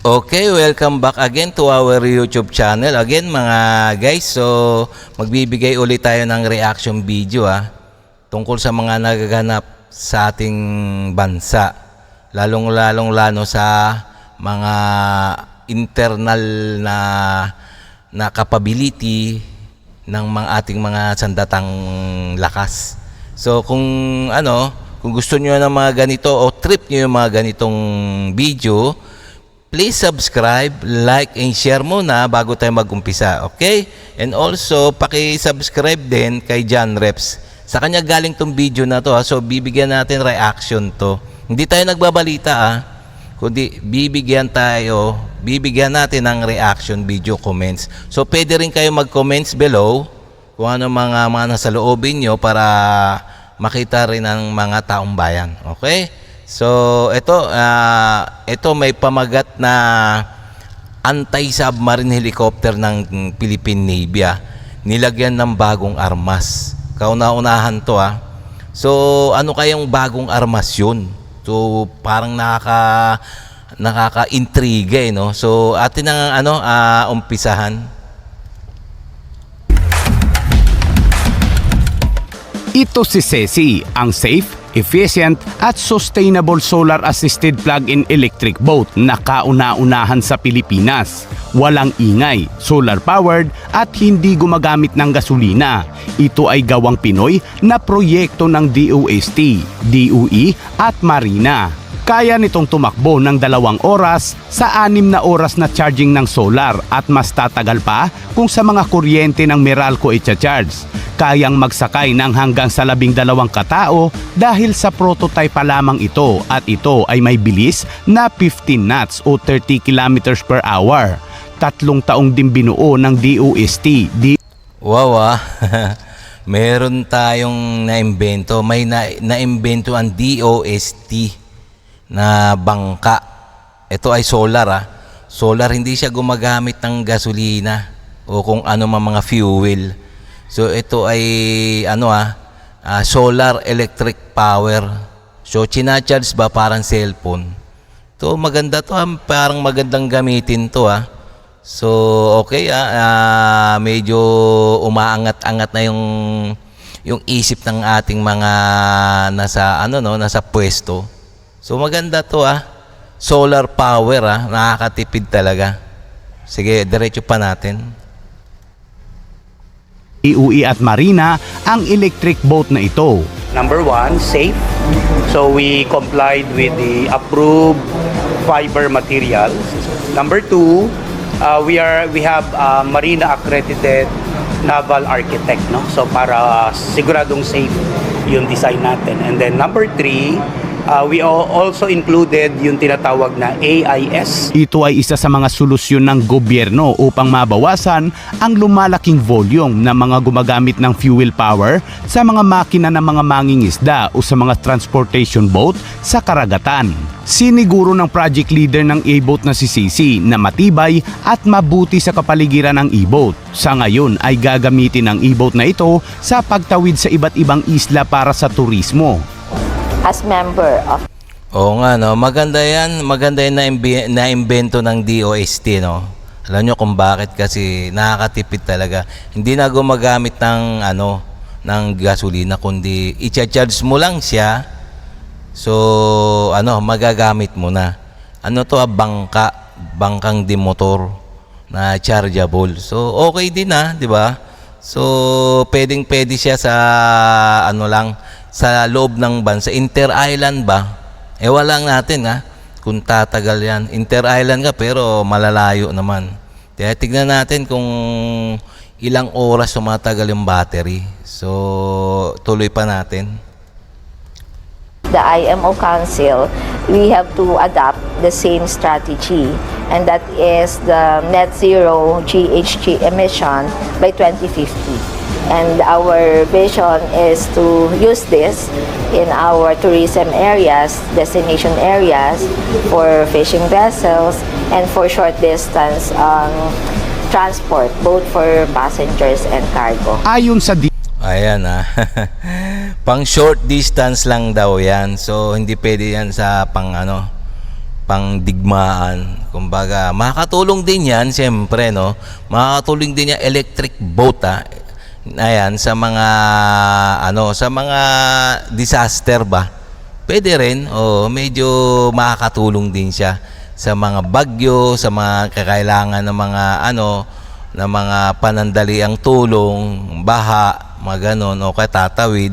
Okay, welcome back again to our YouTube channel. Again mga guys, so magbibigay ulit tayo ng reaction video tungkol sa mga nagaganap sa ating bansa. Lalong-lalo sa mga internal na capability ng mga ating mga sandatang lakas. So kung gusto niyo ng mga ganito o trip niyo yung mga ganitong video, please subscribe, like, and share muna bago tayo mag-umpisa, okay? And also, paki-subscribe din kay John Reps. Sa kanya galing tong video na to, so bibigyan natin reaction to. Hindi tayo nagbabalita, kundi bibigyan natin ng reaction video comments. So, pwede rin kayo mag-comments below kung ano mga nasa loobin nyo para makita rin ng mga taong bayan, okay? So ito may pamagat na anti-submarine helicopter ng Philippine Navy. Nilagyan ng bagong armas. Kauna-unahan to So ano kayang bagong armas yun? So parang nakaka-intriga no. So atin ang umpisahan. Ito si Ceci, ang safe, efficient at sustainable solar-assisted plug-in electric boat na kauna-unahan sa Pilipinas. Walang ingay, solar-powered at hindi gumagamit ng gasolina. Ito ay gawang Pinoy na proyekto ng DOST, DOE at Marina. Kaya nitong tumakbo ng 2 oras sa 6 na oras na charging ng solar at mas tatagal pa kung sa mga kuryente ng Meralco i-charge. Kayang magsakay ng hanggang sa 12 katao dahil sa prototype pa lamang ito at ito ay may bilis na 15 knots o 30 kilometers per hour. 3 taong din binuo ng DOST. Wow meron tayong naimbento. May naimbento ang DOST na bangka. Ito ay solar Solar, hindi siya gumagamit ng gasolina o kung ano mga fuel. So ito ay solar electric power. So china-charge ba parang cellphone. To maganda to, parang magandang gamitin to So okay medyo umaangat-angat na yung isip ng ating mga nasa pwesto. So maganda to solar power nakakatipid talaga. Sige, diretso pa natin. DOE at Marina ang electric boat na ito. Number 1, safe. So we complied with the approved fiber materials. Number 2, we have Marina accredited naval architect, no? So para siguradong safe yung design natin. And then number 3, we also included yung tinatawag na AIS. Ito ay isa sa mga solusyon ng gobyerno upang mabawasan ang lumalaking volume ng mga gumagamit ng fuel power sa mga makina ng mga mangingisda o sa mga transportation boat sa karagatan. Siniguro ng project leader ng e-boat na si Ceci na matibay at mabuti sa kapaligiran ng e-boat. Sa ngayon ay gagamitin ang e-boat na ito sa pagtawid sa iba't ibang isla para sa turismo. As member of... Oo nga, no? Maganda yan na imbento ng DOST, no? Alam nyo kung bakit? Kasi nakakatipid talaga. Hindi na gumagamit ng gasolina, kundi i-charge mo lang siya. So, magagamit mo na. Bangkang dimotor na chargeable. So, okay din di ba? So, pwedeng-pwede siya sa sa loob ng bansa. Inter-island ba? Wala natin kung tatagal yan. Inter-island ka pero malalayo naman. Kaya tignan natin kung ilang oras tumatagal yung battery. So, tuloy pa natin. The IMO Council, we have to adopt the same strategy, and that is the net zero GHG emission by 2050. And our vision is to use this in our tourism areas, destination areas, for fishing vessels, and for short distance transport, both for passengers and cargo. Ayon sa Ayan pang short distance lang daw yan. So hindi pwede yan sa pang digmaan. Kumbaga, makakatulong din yan, siyempre, no? Makakatulong din yan electric boat, ayan, sa mga, sa mga disaster ba? Pwede rin, medyo makakatulong din siya sa mga bagyo, sa mga kakailangan ng mga, ng mga panandaliang tulong, baha, mga ganon, o kaya tatawid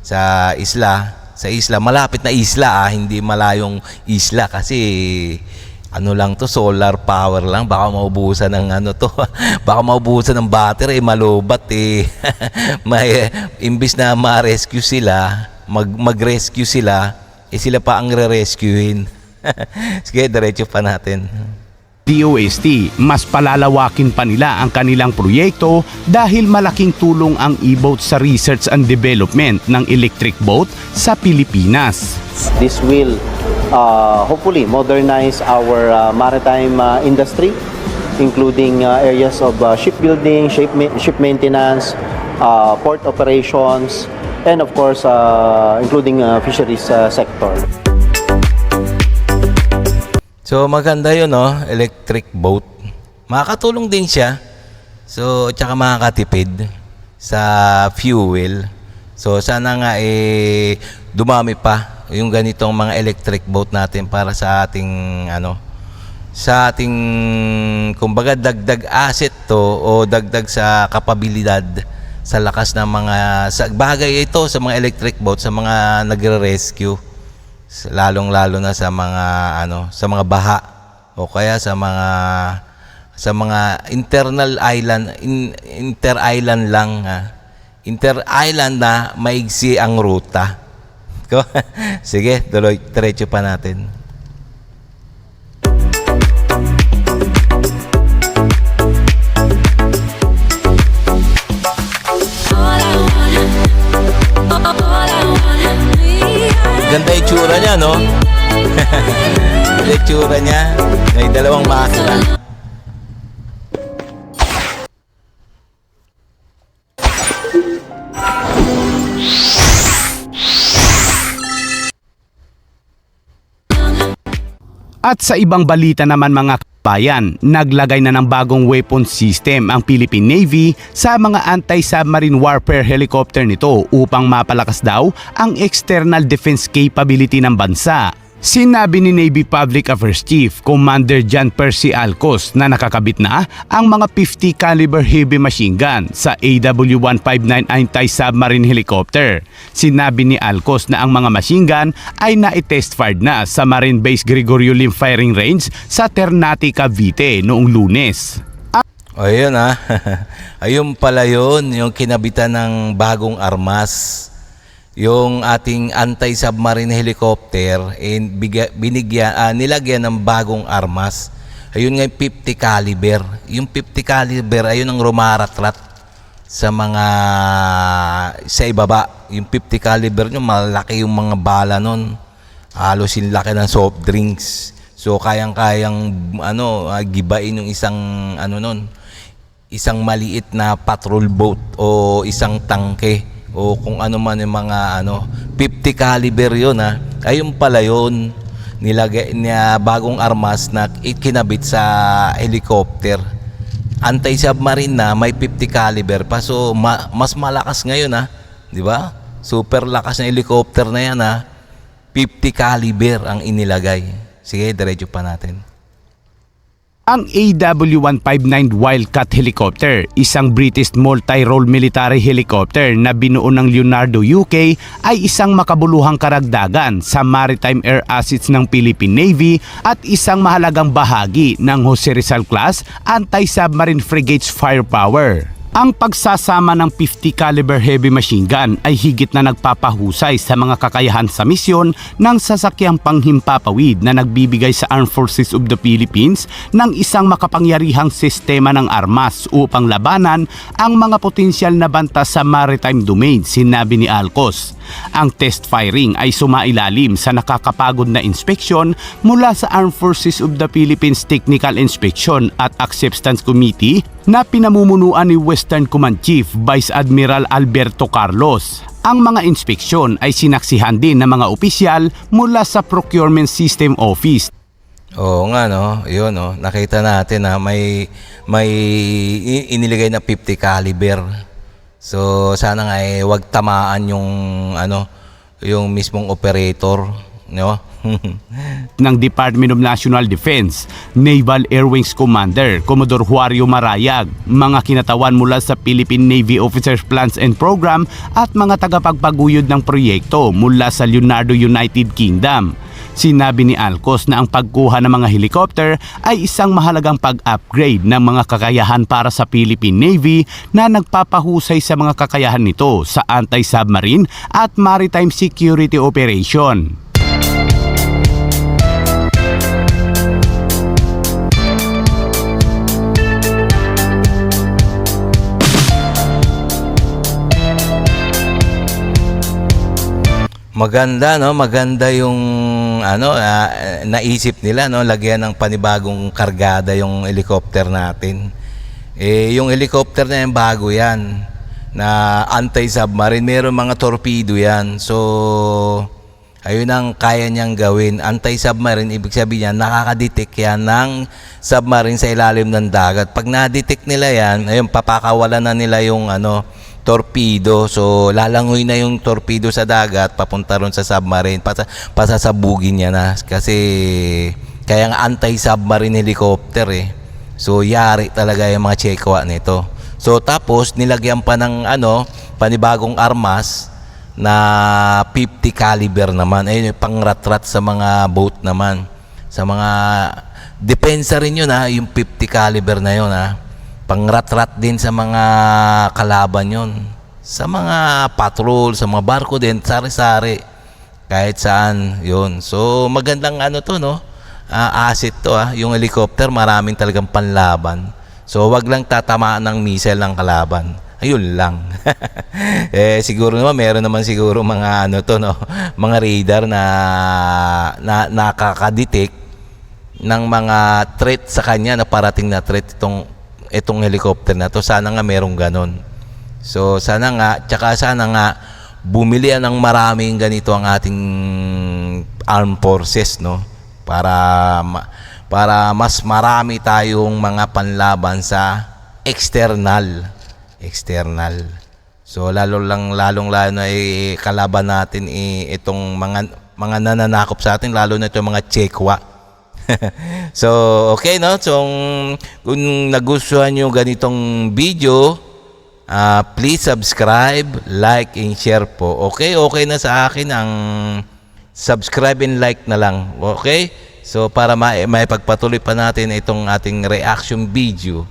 sa isla. Sa isla, malapit na isla, hindi malayong isla kasi lang to, solar power lang, baka maubusan ng baka maubusan ng battery, malubat may imbis na ma-rescue sila, mag-rescue sila, sila pa ang re-rescuein. Sige, diretso pa natin. DOST, mas palalawakin pa nila ang kanilang proyekto dahil malaking tulong ang e-boat sa research and development ng electric boat sa Pilipinas. This will hopefully modernize our maritime industry, including areas of shipbuilding, ship maintenance, port operations, and of course, including fisheries sector. So maganda yun, electric boat. Makakatulong din siya. So, tsaka makakatipid sa fuel. So, sana nga dumami pa yung ganitong mga electric boat natin para sa ating sa ating kumbaga dagdag asset to o dagdag sa kapabilidad sa lakas ng mga bagay ito sa mga electric boat sa mga nagre-rescue, lalong-lalo na sa mga sa mga baha o kaya sa mga inter-island lang, inter-island na maigsi ang ruta. Sige, diretso pa natin. Ganda itsura niya, no? Ganda itsura niya. May dalawang makina. At sa ibang balita naman mga kabayan, naglagay na ng bagong weapon system ang Philippine Navy sa mga anti-submarine warfare helicopter nito upang mapalakas daw ang external defense capability ng bansa. Sinabi ni Navy Public Affairs Chief Commander John Percy Alcos na nakakabit na ang mga 50 caliber heavy machine gun sa AW-159 anti-submarine helicopter. Sinabi ni Alcos na ang mga machine gun ay na-test fired na sa Marine Base Gregorio Lim Firing Range sa Ternate, Cavite noong Lunes. Ayun ayun pala yun, yung kinabitan ng bagong armas. Yung ating anti-submarine helicopter nilagyan ng bagong armas. Ayun nga yung 50 caliber. Yung 50 caliber ayun ang rumaratrat sa ibaba. Yung 50 caliber nyo, malaki yung mga bala nun. Halos yung laki ng soft drinks. So kayang-kayang gibain yung isang isang maliit na patrol boat o isang tangke o kung ano man yung mga 50 caliber yun ayun pala yun, nilagay niya bagong armas na ikinabit sa helicopter. Anti-submarine na may 50 caliber pa, so mas malakas ngayon di ba? Super lakas na helicopter na yan 50 caliber ang inilagay. Sige, diretso pa natin. Ang AW-159 Wildcat helicopter, isang British multi-role military helicopter na binuo ng Leonardo UK, ay isang makabuluhang karagdagan sa maritime air assets ng Philippine Navy at isang mahalagang bahagi ng Jose Rizal class anti-submarine frigates firepower. Ang pagsasama ng 50 caliber heavy machine gun ay higit na nagpapahusay sa mga kakayahan sa misyon ng sasakyang panghimpapawid na nagbibigay sa Armed Forces of the Philippines ng isang makapangyarihang sistema ng armas upang labanan ang mga potensyal na banta sa maritime domain, sinabi ni Alcos. Ang test firing ay sumailalim sa nakakapagod na inspeksyon mula sa Armed Forces of the Philippines Technical Inspection at Acceptance Committee na pinamumunuan ni Western Command Chief Vice Admiral Alberto Carlos. Ang mga inspeksyon ay sinaksihan din ng mga opisyal mula sa Procurement System Office. Oo nga no, yun no. Nakita natin na may iniligay na 50 caliber. So sana nga wag tamaan yung yung mismong operator, no? Ng Department of National Defense, Naval Air Wings Commander Commodore Huario Marayag, mga kinatawan mula sa Philippine Navy Officers Plans and Program at mga tagapagpaguyod ng proyekto mula sa Leonardo United Kingdom. Sinabi ni Alcos na ang pagkuha ng mga helicopter ay isang mahalagang pag-upgrade ng mga kakayahan para sa Philippine Navy na nagpapahusay sa mga kakayahan nito sa anti-submarine at maritime security operation. Maganda no, maganda yung naisip nila no, lagyan ng panibagong kargada yung helicopter natin. Yung helicopter na yan bago yan na anti-submarine, meron mga torpedo yan. So ayun ang kaya niyang gawin. Anti-submarine, ibig sabihin niya nakaka-detect yan ng submarine sa ilalim ng dagat. Pag na-detect nila yan, ayun, papakawalan na nila yung torpedo. So lalangoy na yung torpedo sa dagat papunta ron sa submarine, pasasabugin niya na kasi kaya nga anti-submarine helicopter So yari talaga yung mga Chekwa nito. So tapos nilagyan pa ng panibagong armas na 50 caliber naman. Ayun yung pangratrat sa mga boat naman. Sa mga depensa rin yun yung 50 caliber na yun pangratrat din sa mga kalaban yon, sa mga patrol, sa mga barko din, sari-sari kahit saan yon. So magandang to no, asset to yung helicopter, maraming talagang panlaban. So wag lang tatamaan ng missile ng kalaban, ayun lang. Siguro naman meron naman siguro mga to no, mga radar na nakaka-detect ng mga threat sa kanya, na parating na threat itong helicopter na to. Sana nga merong ganon. So sana nga bumili ng maraming ganito ang ating armed forces no, para mas marami tayong mga panlaban sa external. So lalong lalo na kalaban natin itong mga nananakop sa atin, lalo na itong mga Chekwa. So okay no, so kung nagustuhan nyo ganitong video, please subscribe, like and share po. Okay na sa akin ang subscribe and like na lang. Okay, so para may pagpatuloy pa natin itong ating reaction video.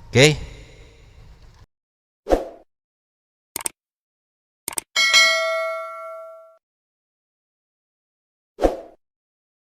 Okay.